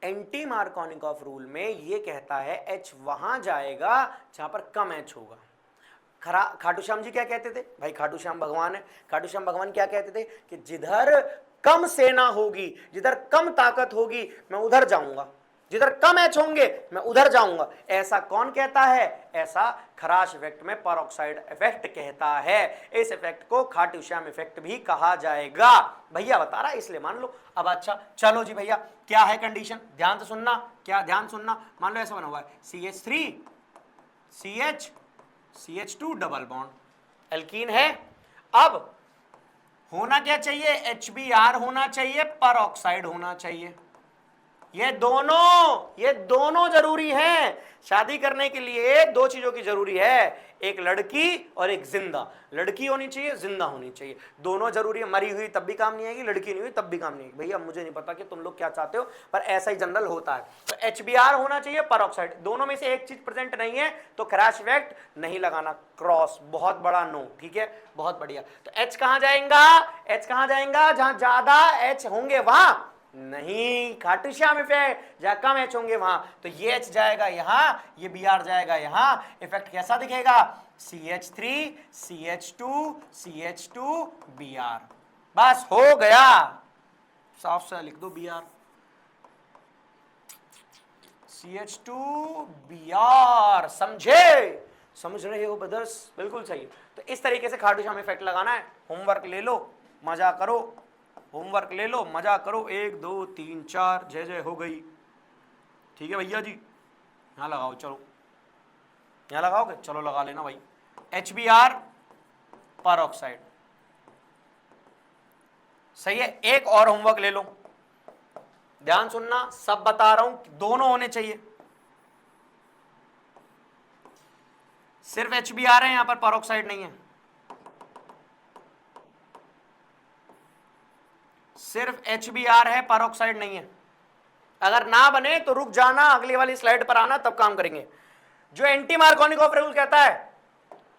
S1: एंटी मार्कोनिकॉफ रूल में ये कहता है H वहां जाएगा जहां पर कम H होगा। खाटू श्याम जी क्या कहते थे भाई, खाटू श्याम भगवान है, खाटू श्याम भगवान क्या कहते थे कि जिधर कम सेना होगी, जिधर कम ताकत होगी, मैं उधर जाऊंगा, जिधर कम एच होंगे मैं उधर जाऊंगा। ऐसा कौन कहता है? ऐसा खराश इफेक्ट में पेरोक्साइड इफेक्ट कहता है। इस इफेक्ट को खाटू श्याम इफेक्ट भी कहा जाएगा। भैया बता रहा है इसलिए मान लो। अब अच्छा चलो जी भैया, क्या है कंडीशन, ध्यान से सुनना, क्या ध्यान सुनना। मान लो ऐसा बना हुआ है CH3 CH2 double bond alkene है। अब होना क्या चाहिए, HBr होना चाहिए, पेरोक्साइड होना चाहिए। ये दोनों जरूरी हैं। शादी करने के लिए 2 चीजों की जरूरी है, एक लड़की और एक जिंदा। लड़की होनी चाहिए, जिंदा होनी चाहिए, दोनों जरूरी है। मरी हुई तब भी काम नहीं आएगी, लड़की नहीं हुई तब भी काम नहीं आएगी। भैया मुझे नहीं पता कि तुम लोग क्या चाहते हो, पर ऐसा ही जनरल होता है। तो HBr होना चाहिए, पेरोक्साइड, दोनों में से एक चीज प्रेजेंट नहीं है तो क्रैश इफेक्ट नहीं लगाना, क्रॉस, बहुत बड़ा नो। ठीक है, बहुत बढ़िया। तो H कहां जाएगा, H कहां जाएगा, जहां ज्यादा H होंगे वहां नहीं, खाटू श्याम इफेक्ट, जहां कम H होंगे वहां। तो ये H जाएगा यहां, ये Br जाएगा यहां। इफेक्ट कैसा दिखेगा, CH3 CH2 CH2 Br। बस हो गया, साफ सा लिख दो Br, CH2 Br। समझे? समझ रहे हो ब्रदर्स? बिल्कुल सही। तो इस तरीके से खाटू श्याम इफेक्ट लगाना है। होमवर्क ले लो, मजा करो, होमवर्क ले लो, मजा करो। 1 2 3 4 जय जय हो गई। ठीक है भैया जी, यहाँ लगाओ, चलो यहाँ लगाओगे, चलो लगा लेना भाई। HBr परऑक्साइड, सही है। एक और होमवर्क ले लो, ध्यान सुनना, सब बता रहा हूं, दोनों होने चाहिए। सिर्फ HBr है यहां पर, परऑक्साइड नहीं है। सिर्फ HBr है, परऑक्साइड नहीं है। अगर ना बने तो रुक जाना, अगली वाली स्लाइड पर आना, तब काम करेंगे। जो एंटी मार्कोनिकॉफ रूल कहता है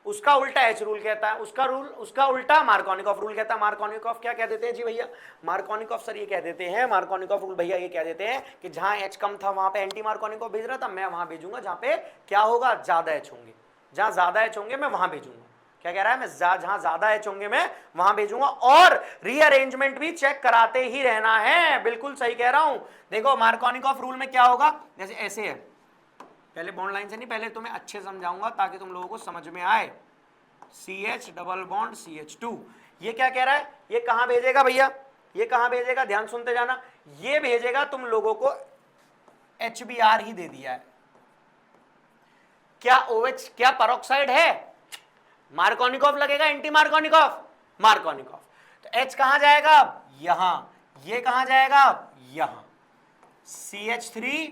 S1: उसका उल्टा एच रूल कहता है, उसका उल्टा मार्कोनिकॉफ रूल कहता है। मार्कोनिकॉफ क्या कह देते हैं जी भैया? मार्कोनिकॉफ सर ये कह देते हैं, मार्कोनिकॉफ रूल भैया ये कह देते हैं कि जहां एच कम था वहां पे एंटी मार्कोनिकॉफ भेज रहा था, मैं वहां भेजूंगा जहां पे क्या होगा, ज्यादा एच होंगे। जहां ज्यादा एच होंगे मैं वहां भेजूंगा। क्या कह रहा है? मैं जहां ज्यादा एच होंगे मैं वहां भेजूंगा, और रीअरेंजमेंट भी चेक कराते ही रहना है। बिल्कुल सही कह रहा हूं। देखो मार्कोनिकॉफ रूल में क्या होगा, जैसे ऐसे है, पहले बॉन्ड लाइन से नहीं, पहले तुम्हें अच्छे समझाऊंगा ताकि तुम लोगों को समझ में आए। CH डबल बॉन्ड CH2, ये क्या कह रहा है? ये कहां भेजेगा भैया? ये कहां भेजेगा? ध्यान सुनते जाना। ये भेजेगा तुम लोगों को HBr ही दे दिया है। क्या OH क्या परऑक्साइड है? मार्कोनिकॉफ लगेगा, एंटी मार्कोनिकॉफ, मार्कोनिकॉफ। तो H कहां जाएगा? यहां। ये कहां जाएगा? यहां। CH3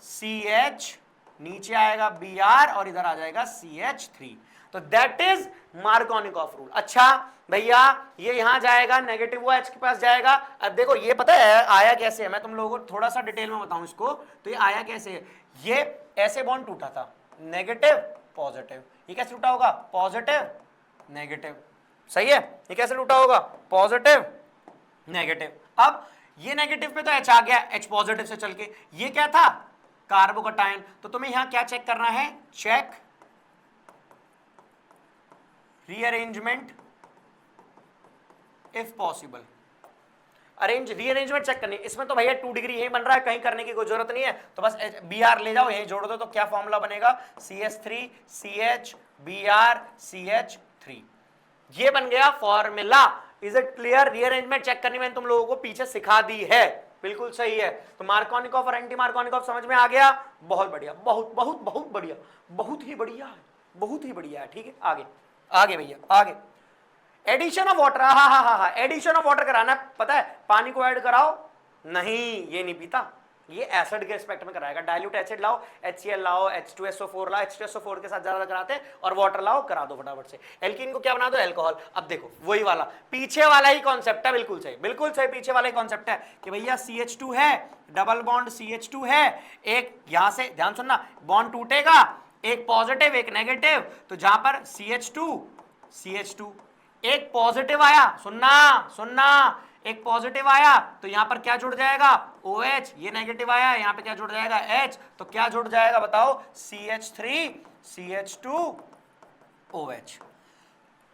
S1: CH, नीचे आएगा Br और इधर आ जाएगा CH3। तो दैट इज मार्कोनिकॉफ रूल। अच्छा भैया ये यहां जाएगा, नेगेटिव वो H के पास जाएगा। अब देखो ये पता है आया कैसे है, मैं तुम लोगों को थोड़ा सा डिटेल में बताऊं इसको। तो ये आया कैसे है? ये ऐसे बॉन्ड टूटा था, नेगेटिव पॉजिटिव। ये कैसे टूटा होगा? पॉजिटिव नेगेटिव, सही है। ये कैसे टूटा होगा? Positive negative. अब ये नेगेटिव पे तो H आ गया, H पॉजिटिव से चल के। ये क्या था? कार्बोकटायन। तो तुम्हें यहां क्या चेक करना है? Check rearrangement if possible. Rearrangement check करनी। इसमें तो भैया 2 डिग्री यही बन रहा है, कहीं करने की कोई जरूरत नहीं है। तो बस Br ले जाओ, यही जोड़ दो, तो क्या फॉर्मूला बनेगा? CH3 CH Br CH3। ये बन गया formula. Is it clear? Rearrangement check करनी मैंने तुम लोगों को पीछे सिखा दी है, बिल्कुल सही है। तो मार्कोनिकॉफ और एंटी मार्कोनिकॉफ समझ में आ गया? बहुत बढ़िया, बहुत बहुत बहुत बढ़िया, बहुत ही बढ़िया है, बहुत ही बढ़िया है। ठीक है, आगे आगे भैया आगे। एडिशन ऑफ वाटर, हा एडिशन ऑफ वाटर कराना है, पता है? पानी को ऐड कराओ, नहीं ये नहीं पीता, ये एसिड के रिस्पेक्ट में कराएगा। डाइल्यूट एसिड लाओ, HCl लाओ, H2SO4 लाओ, H2SO4 के साथ ज्यादा कराते हैं, और वाटर लाओ, करा दो फटाफट से। एल्कीन को क्या बना दो? अल्कोहल। अब देखो वही वाला पीछे वाला ही कॉन्सेप्ट है, बिल्कुल सही, बिल्कुल सही। पीछे वाला ही कॉन्सेप्ट है कि भैया CH2 है, डबल बॉन्ड CH2 है, एक यहां से ध्यान सुनना, बॉन्ड टूटेगा, एक पॉजिटिव एक नेगेटिव। तो जहां पर CH2 एक पॉजिटिव आया, सुनना एक पॉजिटिव आया, तो यहां पर क्या जुड़ जाएगा? OH। ये नेगेटिव आया, यहां पे क्या जुड़ जाएगा? H। तो क्या जुड़ जाएगा बताओ? CH3 CH2 OH।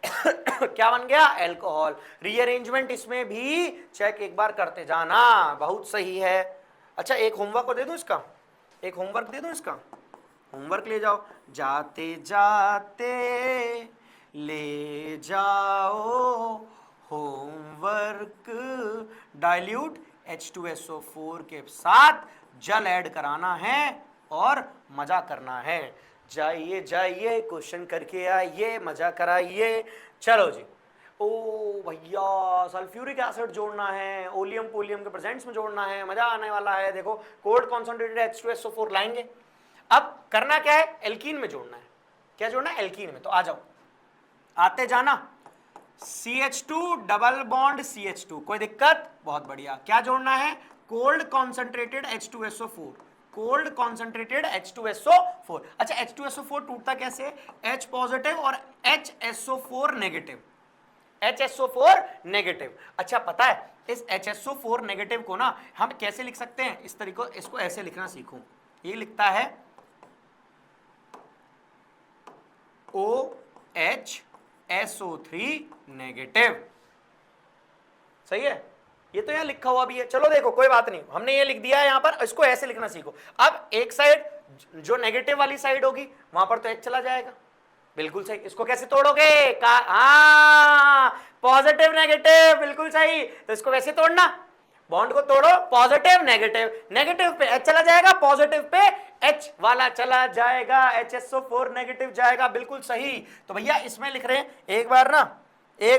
S1: क्या बन गया? अल्कोहल। रीअरेंजमेंट इसमें भी चेक एक बार करते जाना, बहुत सही है। अच्छा एक होमवर्क दे दूं इसका, एक होमवर्क दे दूं इसका, होमवर्क ले जाओ, जाते जाते ले जाओ होमवर्क। डाइल्यूट H2SO4 के साथ जल ऐड कराना है और मजा करना है। जाइए जाइए क्वेश्चन करके आइए, मजा कराइए। चलो जी। ओ भैया सल्फ्यूरिक एसिड जोड़ना है, ओलियम पोलियम के प्रेजेंट्स में जोड़ना है, मजा आने वाला है। देखो कोल्ड कॉन्सेंट्रेटेड H2SO4 लाएंगे। अब करना क्या है? एल्कीन में जोड़ना है। क्या जोड़ना है? एल्कीन में। तो आ जाओ, आते जाना। CH2 डबल बॉन्ड CH2, कोई दिक्कत? बहुत बढ़िया। क्या जोड़ना है? Cold concentrated H2SO4, cold concentrated H2SO4। अच्छा H2SO4 टूटता कैसे? H पॉजिटिव और HSO4 नेगेटिव, HSO4 नेगेटिव। अच्छा पता है इस HSO4 नेगेटिव को ना हम कैसे लिख सकते हैं? इस तरीके, इसको ऐसे लिखना सीखो। ये लिखता है OH SO3 सही है। ये तो यहाँ लिखा हुआ भी है, चलो देखो कोई बात नहीं, हमने ये लिख दिया है यहाँ पर, इसको ऐसे लिखना सीखो। अब एक साइड जो नेगेटिव वाली साइड होगी वहां पर तो H चला जाएगा, बिल्कुल सही। इसको कैसे तोड़ोगे? पॉजिटिव नेगेटिव, बिल्कुल सही। तो इसको वैसे तोड़ना, बॉन्ड को तोड़ो, पॉजिटिव नेगेटिव, नेगेटिव पे H चला जाएगा, पॉजिटिव पे H वाला चला जाएगा, HSO4 नेगेटिव जाएगा, बिल्कुल सही। तो भैया इसमें लिख रहे हैं, एक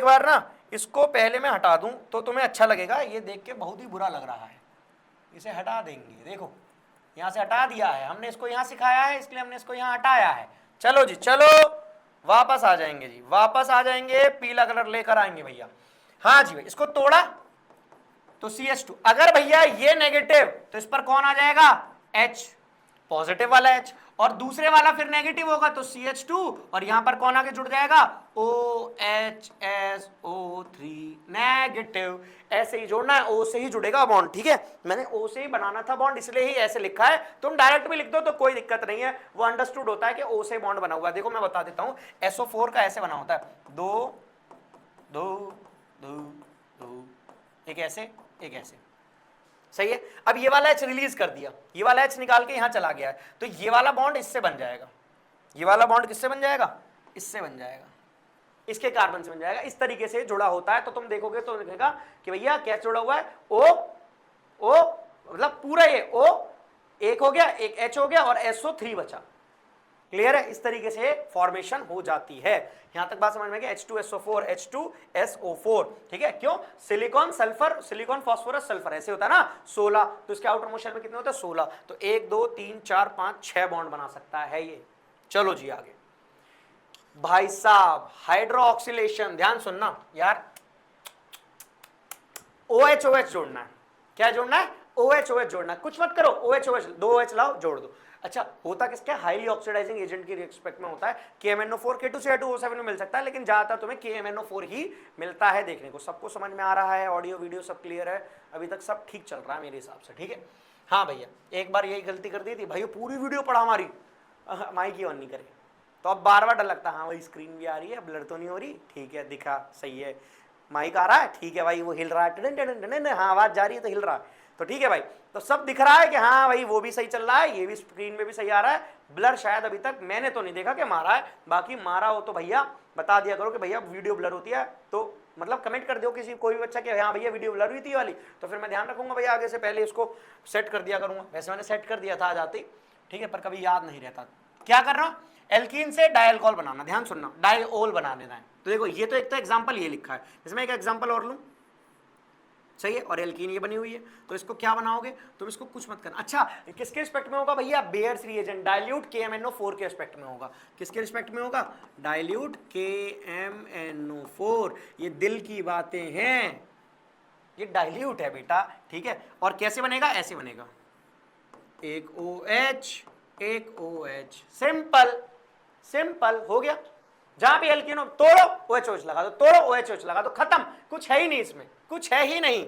S1: बार ना इसको पहले मैं हटा दूं तो तुम्हें अच्छा लगेगा, ये देख के बहुत ही बुरा लग रहा है, इसे हटा देंगे। देखो यहां से हटा दिया है हमने, इसको यहां सिखाया है इसलिए हमने इसको यहां हटाया है। चलो जी, चलो वापस आ जाएंगे जी, वापस आ जाएंगे, पीला कलर लेकर आएंगे भैया। हाँ जी भाई, इसको तोड़ा तो CH2, अगर भैया ये नेगेटिव तो इस पर कौन आ जाएगा? H, पॉजिटिव वाला H, और दूसरे वाला फिर नेगेटिव होगा तो CH2, और यहां पर कौन आके जुड़ जाएगा? OHSO3 negative. ऐसे ही जोड़ना है, O से ही जुड़ेगा बॉन्ड, ठीक है। मैंने O से ही बनाना था बॉन्ड, इसलिए ही ऐसे लिखा है। तुम डायरेक्ट भी लिख दो तो कोई दिक्कत नहीं है, वो अंडरस्टूड होता है कि O से बॉन्ड बना हुआ है। देखो मैं बता देता हूं, SO4 का ऐसे बना होता है, 2 2 2 2, एक ऐसे एक ऐसे, सही है। अब ये वाला H रिलीज कर दिया, ये वाला H निकाल के यहां चला गया है, तो ये वाला बॉन्ड इससे बन जाएगा, ये वाला बॉन्ड किससे बन जाएगा? इससे बन जाएगा, इसके कार्बन से बन जाएगा। इस तरीके से जुड़ा होता है। तो तुम देखोगे तो लिखेगा कि भैया क्या जुड़ा हुआ है? O मतलब पूरा ये O एक हो गया, एक H हो गया और SO3 बचा। क्लियर है? इस तरीके से फॉर्मेशन हो जाती है। यहां तक बात समझ में गई? H2SO4 H2SO4, ठीक है। क्यों? Silicon sulphur, silicon phosphorus sulphur ऐसे होता है ना 16, तो इसके आउटर मोशन में कितने होते हैं? 16। तो 1 2 3 4 5 6 बॉन्ड बना सकता है ये। चलो जी आगे भाई साहब, हाइड्रोक्सिलेशन, ध्यान सुनना यार, OH जोड़ना है। क्या जोड़ना है? OH जोड़ना है। कुछ मत करो, OH 2 OH लाओ, जोड़ दो। अच्छा, होता किसका? हाईली ऑक्सीडाइजिंग एजेंट की रिस्पेक्ट में होता है। KMNO4 K2CH2O7 में मिल सकता है, लेकिन ज्यादातर तुम्हें KMNO4 ही मिलता है देखने को। सबको समझ में आ रहा है? ऑडियो वीडियो सब क्लियर है? अभी तक सब ठीक चल रहा है मेरे हिसाब से, ठीक है। हाँ भैया, एक बार यही गलती कर दी थी भैया, पूरी वीडियो पढ़ा हमारी, माइक ही ऑन नहीं करे, तो अब बार बार डर लगता है। हाँ भाई स्क्रीन भी आ रही है, ब्लर तो नहीं हो रही, ठीक है, दिखा, सही है, माइक आ रहा है, ठीक है भाई, वो हिल रहा है, हाँ आवाज जा रही है तो हिल रहा है, तो ठीक है भाई। तो सब दिख रहा है कि हाँ भाई वो भी सही चल रहा है, ये भी स्क्रीन में भी सही आ रहा है। ब्लर शायद अभी तक मैंने तो नहीं देखा कि मारा है, बाकी मारा हो तो भैया बता दिया करो कि भैया वीडियो ब्लर होती है, तो मतलब कमेंट कर दो किसी कोई भी बच्चा कि हाँ भैया वीडियो ब्लर हुई थी वाली, तो फिर मैं ध्यान रखूंगा भैया, आगे से पहले इसको सेट कर दिया करूंगा। वैसे मैंने सेट कर दिया था आज आते ही, ठीक है, पर कभी याद नहीं रहता। क्या कर रहा हूं? एल्कीन से डायल्कोहल बनाना, ध्यान सुनना, डायओल बना देना है। तो देखो ये तो एक तो एग्जांपल ये लिखा है, इसमें एक एग्जांपल और लूं, सही है, और एल्कीन ये बनी हुई है, तो इसको क्या बनाओगे? तुम इसको कुछ मत करना। अच्छा, किसके रिस्पेक्ट में होगा भैया? बेयर्स रिएजेंट, डाइल्यूट KMNO4 के रिस्पेक्ट में होगा। किसके रिस्पेक्ट में होगा? Dilute KMNO4। ये दिल की बातें हैं, ये डाइल्यूट है बेटा, ठीक है। और कैसे बनेगा? ऐसे बनेगा, एक OH एक OH, सिंपल सिंपल हो गया। जहां भी एल्कीन हो तोड़ो OH लगा दो, तोड़ो OH लगा दो, खत्म। कुछ है ही नहीं इसमें, कुछ है ही नहीं।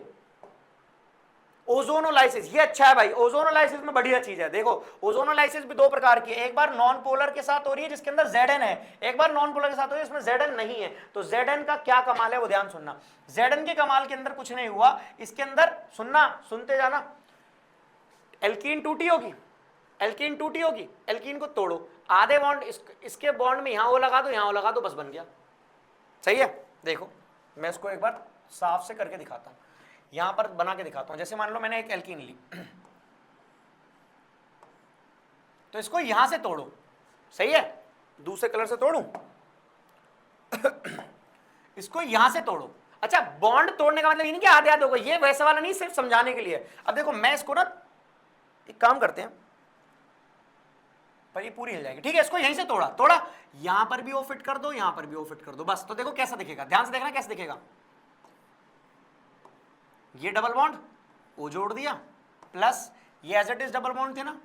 S1: ओजोनोलाइसिस, ये अच्छा है भाई, ओजोनोलाइसिस में बढ़िया चीज है। देखो ओजोनोलाइसिस भी दो प्रकार की है, एक बार नॉन पोलर के साथ हो रही है जिसके अंदर Zn है, एक बार नॉन पोलर के साथ हो रही है इसमें Zn नहीं है। तो Zn का क्या कमाल है वो ध्यान सुनना। Zn के कमाल के अंदर कुछ नहीं हुआ, इसके अंदर सुनना, सुनते जाना, एल्कीन टूटी होगी, एल्कीन टूटी होगी, एल्कीन को तोड़ो, आधे बॉन्ड इसके बॉन्ड में यहां वो लगा दो, यहां वो लगा दो, बस बन गया। सही है। देखो मैं इसको एक बार साफ से करके दिखाता हूं, यहां पर बना के दिखाता हूं। जैसे मान लो मैंने एक एल्कीन ली, तो इसको यहां से तोड़ो, सही है, दूसरे कलर से तोड़ूं इसको यहां से तोड़ो। अच्छा, बॉन्ड तोड़ने का मतलब ये नहीं कि आधे आधे होगा, ये वैसा वाला नहीं, सिर्फ समझाने के लिए। अब देखो मैं इसको ना एक काम करते हैं, पर ये पूरी हिल जाएगी, ठीक है। इसको यहीं से तोड़ा, तोड़ा, यहां पर भी ओ फिट कर दो, यहां पर भी ओ फिट कर दो, बस। तो देखो कैसा दिखेगा, ध्यान से देखना कैसे दिखेगा। ये डबल बॉन्ड ओ जोड़ दिया, प्लस ये as it is double bond थे ना,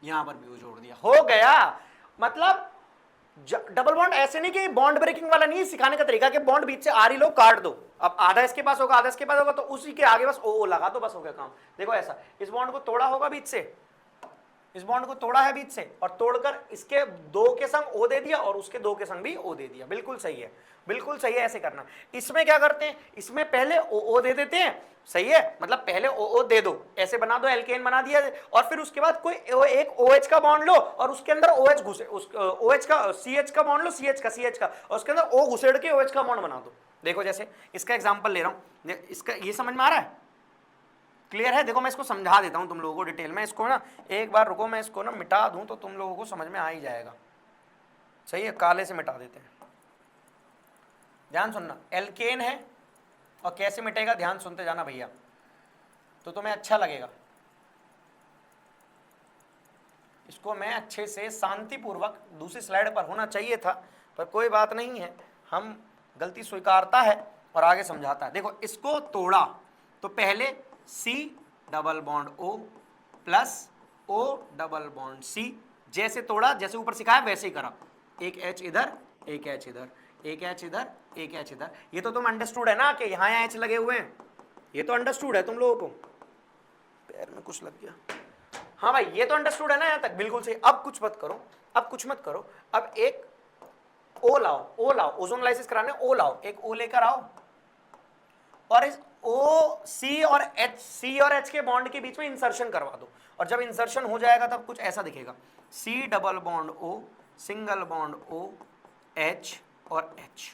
S1: यहां पर भी ओ जोड़ दिया, हो गया। मतलब डबल बॉन्ड ऐसे नहीं कि बॉन्ड ब्रेकिंग वाला नहीं, सिखाने का तरीका कि बॉन्ड बीच से आरी लो, काट दो, अब आधा इसके पास होगा, आधा इसके पास होगा, तो उसी के आगे बस ओ लगा दो, बस हो गया काम। देखो ऐसा, इस बॉन्ड को तोड़ा होगा बीच से, इस बॉन्ड को तोड़ा है बीच से और तोड़कर इसके दो के संग ओ दे दिया और उसके दो के संग भी ओ दे दिया। बिल्कुल सही है, बिल्कुल सही है, ऐसे करना। इसमें क्या करते हैं, इसमें पहले ओ दे देते हैं, सही है, मतलब पहले ओ दे दो, ऐसे बना दो, एल्केन बना दिया, और फिर उसके बाद कोई एक OH का बॉन्ड लो और उसके अंदर OH घुसे, उस OH का CH का बॉन्ड लो, CH का और उसके अंदर O घुसेड़ के OH का बॉन्ड बना दो। देखो जैसे इसका एग्जांपल ले रहा हूं, इसका ये समझ में आ रहा है, क्लियर है? देखो मैं इसको समझा देता हूं तुम लोगों को डिटेल में, इसको ना एक बार रुको, मैं इसको ना मिटा दूं तो तुम लोगों को समझ में आ ही जाएगा। सही है, काले से मिटा देते हैं, ध्यान सुनना। एल्केन है और कैसे मिटेगा ध्यान सुनते जाना भैया, तो तुम्हें अच्छा लगेगा। इसको मैं अच्छे से शांतिपूर्वक, दूसरी स्लाइड पर होना चाहिए था पर कोई बात नहीं है, हम गलती स्वीकारता है और आगे समझाता है। देखो इसको तोड़ा तो पहले C double bond O plus O double bond C, जैसे तोड़ा, जैसे ऊपर सिखाया वैसे ही करा, एक H इधर, एक H इधर, एक H इधर, एक H इधर। ये तो तुम अंडरस्टूड है ना कि यहाँ H लगे हुए हैं, ये तो अंडरस्टूड है तुम लोगों को। पैर में कुछ लग गया, हाँ भाई ये तो अंडरस्टूड है ना यहाँ तक, बिल्कुल सही। अब कुछ मत करो, अब कुछ मत करो, अब एक O लाओ, O लाओ, ओजोन लाइसिस कराने O लाओ, एक O लेकर आओ और इस O C और H के बॉन्ड के बीच में इंसर्शन करवा दो, और जब इंसर्शन हो जाएगा तब कुछ ऐसा दिखेगा, C double bond O, single bond O, H और H।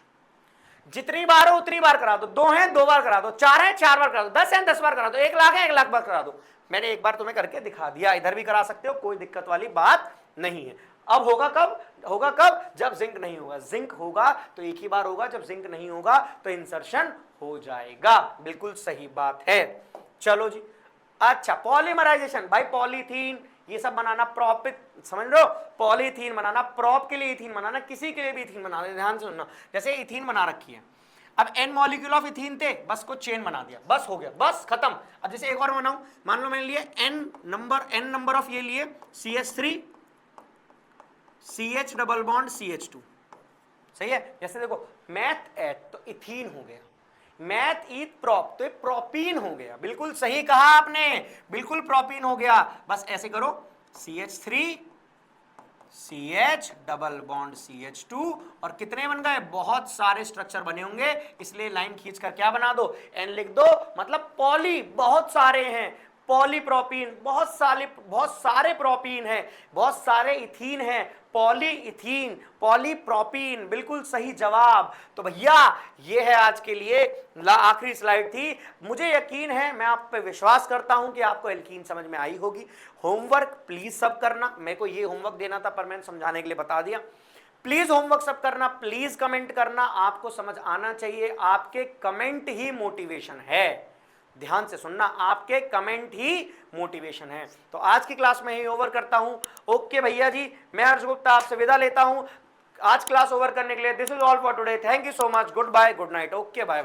S1: जितनी बार हो उतनी बार करा दो, 2 हैं 2 बार करा दो, 4 हैं 4 बार करा दो, 10 हैं 10 बार करा दो, 1 लाख है 1 लाख बार करा दो। मैंने एक बार तुम्हें करके दिखा दिया, इधर भी करा सकते हो, कोई दिक्कत वाली बात नहीं है। अब होगा कब, होगा कब, जब जिंक नहीं होगा। जिंक होगा तो एक ही बार होगा, जब जिंक नहीं होगा तो इंसर्शन हो जाएगा। बिल्कुल सही बात है। चलो जी, अच्छा पॉलीमराइजेशन, भाई पॉलीथीन ये सब बनाना, प्रॉप समझ लो, पॉलीथीन बनाना, प्रॉप के लिए इथीन बनाना, किसी के लिए भी इथीन बनाना, ध्यान से सुनना। जैसे इथीन बना रखी है, अब n मॉलिक्यूल ऑफ इथीन थे, बस को चेन बना दिया, बस हो गया, बस खत्म। अब जैसे एक और बनाऊं, मान लो मैंने लिए n नंबर ऑफ ये लिए CH3 CH double bond CH2, सही है। जैसे देखो मैथ एट तो इथीन हो गया, मैथ ईथ प्रॉप तो प्रोपीन हो गया। बिल्कुल सही कहा आपने, बिल्कुल प्रोपीन हो गया। बस ऐसे करो, CH3 CH double bond CH2, और कितने बन गए, बहुत सारे स्ट्रक्चर बने होंगे, इसलिए लाइन खींच कर क्या बना दो, N लिख दो, मतलब पॉली बहुत सारे हैं, पॉलीप्रोपीन बहुत सारे प्रोपीन है, बहुत सारे इथीन है, पॉली इथीन पॉलीप्रोपीन, बिल्कुल सही जवाब। तो भैया ये है आज के लिए आखिरी स्लाइड थी। मुझे यकीन है, मैं आप पे विश्वास करता हूं कि आपको एल्कीन समझ में आई होगी। होमवर्क प्लीज सब करना, मेरे को ये होमवर्क देना था पर मैंने समझाने के लिए बता दिया। प्लीज होमवर्क सब करना, प्लीज कमेंट करना, आपको समझ आना चाहिए, आपके कमेंट ही मोटिवेशन है। ध्यान से सुनना, आपके कमेंट ही मोटिवेशन है। तो आज की क्लास में ही ओवर करता हूं। ओके भैया जी, मैं हर्ष गुप्ता आपसे विदा लेता हूं आज क्लास ओवर करने के लिए। This is all for today, thank you so much, good bye, good night, okay bye.